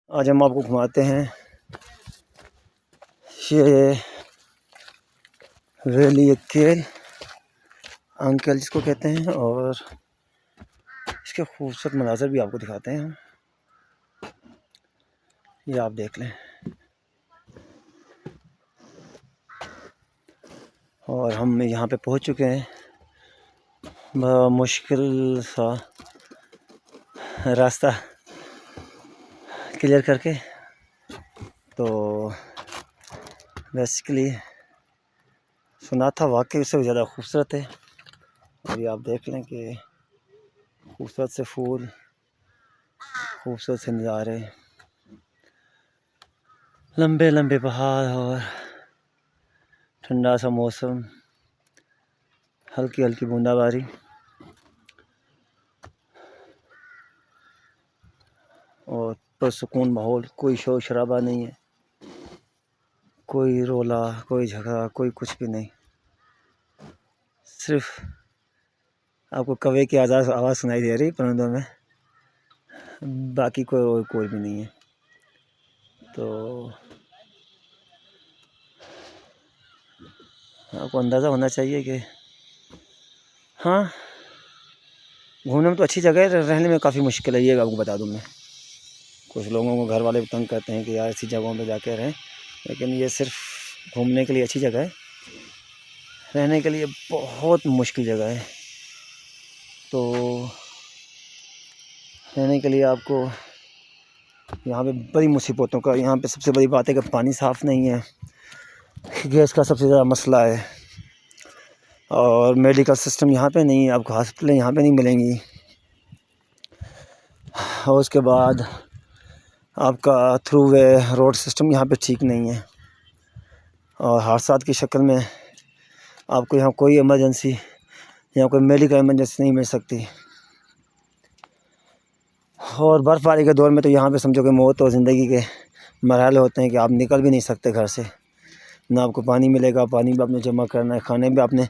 आज हम आपको घुमाते हैं ये वैली केल अंकल जिसको कहते हैं, और इसके खूबसूरत मनाज़र भी आपको दिखाते हैं हम। ये आप देख लें। और हम यहाँ पे पहुँच चुके हैं, बड़ा मुश्किल सा रास्ता क्लियर करके। तो बेसिकली सुना था वाकई उससे ज़्यादा खूबसूरत है। और ये आप देख लें कि खूबसूरत से फूल, खूबसूरत से नज़ारे, लंबे लंबे पहाड़ और ठंडा सा मौसम, हल्की हल्की बूंदाबारी। और पुरसुकून माहौल, कोई शोर शराबा नहीं है, कोई रोला, कोई झगड़ा, कोई कुछ भी नहीं। सिर्फ आपको कौवे की आवाज़ सुनाई दे रही परिंदों में, बाकी कोई भी नहीं है। तो आपको अंदाज़ा होना चाहिए कि हाँ, घूमने में तो अच्छी जगह है, रहने में काफ़ी मुश्किल है, ये आपको बता दूँ मैं। कुछ लोगों को घर वाले तंग करते हैं कि यार ऐसी जगहों पे जाके रहें, लेकिन ये सिर्फ घूमने के लिए अच्छी जगह है, रहने के लिए बहुत मुश्किल जगह है। तो रहने के लिए आपको यहाँ पे बड़ी मुसीबतों का, यहाँ पे सबसे बड़ी बात है कि पानी साफ़ नहीं है, गैस का सबसे ज़्यादा मसला है, और मेडिकल सिस्टम यहाँ पे नहीं है, आपको हॉस्पिटलें यहाँ पे नहीं मिलेंगी। और उसके बाद आपका थ्रू वे रोड सिस्टम यहाँ पे ठीक नहीं है, और हादसात की शक्ल में आपको यहाँ कोई इमरजेंसी या कोई मेडिकल इमरजेंसी नहीं मिल सकती। और बर्फ़बारी के दौर में तो यहाँ पे समझो कि मौत और ज़िंदगी के मरहले होते हैं कि आप निकल भी नहीं सकते घर से, ना आपको पानी मिलेगा, पानी भी आपने जमा करना है, खाने भी आपने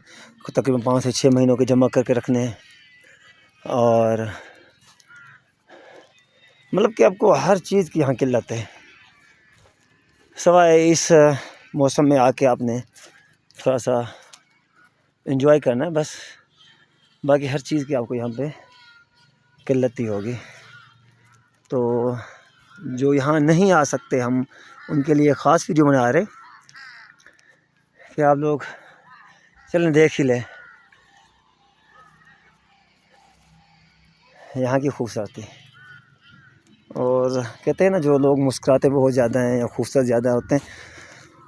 तकरीबन 5 से 6 महीनों के जमा करके रखने हैं। और मतलब कि आपको हर चीज़ की यहाँ किल्लत है, सिवाय इस मौसम में आके आपने थोड़ा सा एंजॉय करना है बस, बाकी हर चीज़ की आपको यहाँ पे किल्लत ही होगी। तो जो यहाँ नहीं आ सकते, हम उनके लिए ख़ास वीडियो बना रहे कि आप लोग चलें देख ही लें यहाँ की खूबसूरती। और कहते हैं ना, जो लोग मुस्कुराते बहुत ज़्यादा हैं या खूबसूरत ज़्यादा होते हैं,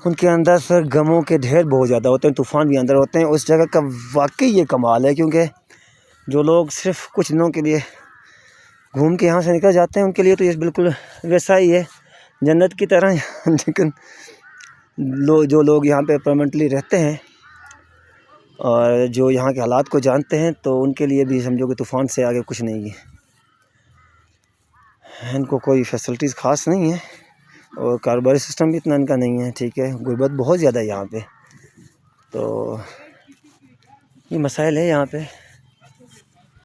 उनके अंदर फिर गमों के ढेर बहुत ज़्यादा होते हैं, तूफ़ान भी अंदर होते हैं। उस जगह का वाकई ये कमाल है, क्योंकि जो लोग सिर्फ़ कुछ दिनों के लिए घूम के यहाँ से निकल जाते हैं, उनके लिए तो ये बिल्कुल वैसा ही है, जन्नत की तरह। लेकिन जो लोग यहाँ पे परमानेंटली रहते हैं और जो यहाँ के हालात को जानते हैं, तो उनके लिए भी समझो कि तूफ़ान से आगे कुछ नहीं है। इनको कोई फैसिलिटीज़ ख़ास नहीं है, और कारोबारी सिस्टम भी इतना इनका नहीं है, ठीक है। गुर्बत बहुत ज़्यादा है यहाँ पे, तो ये मसाइल है यहाँ पे।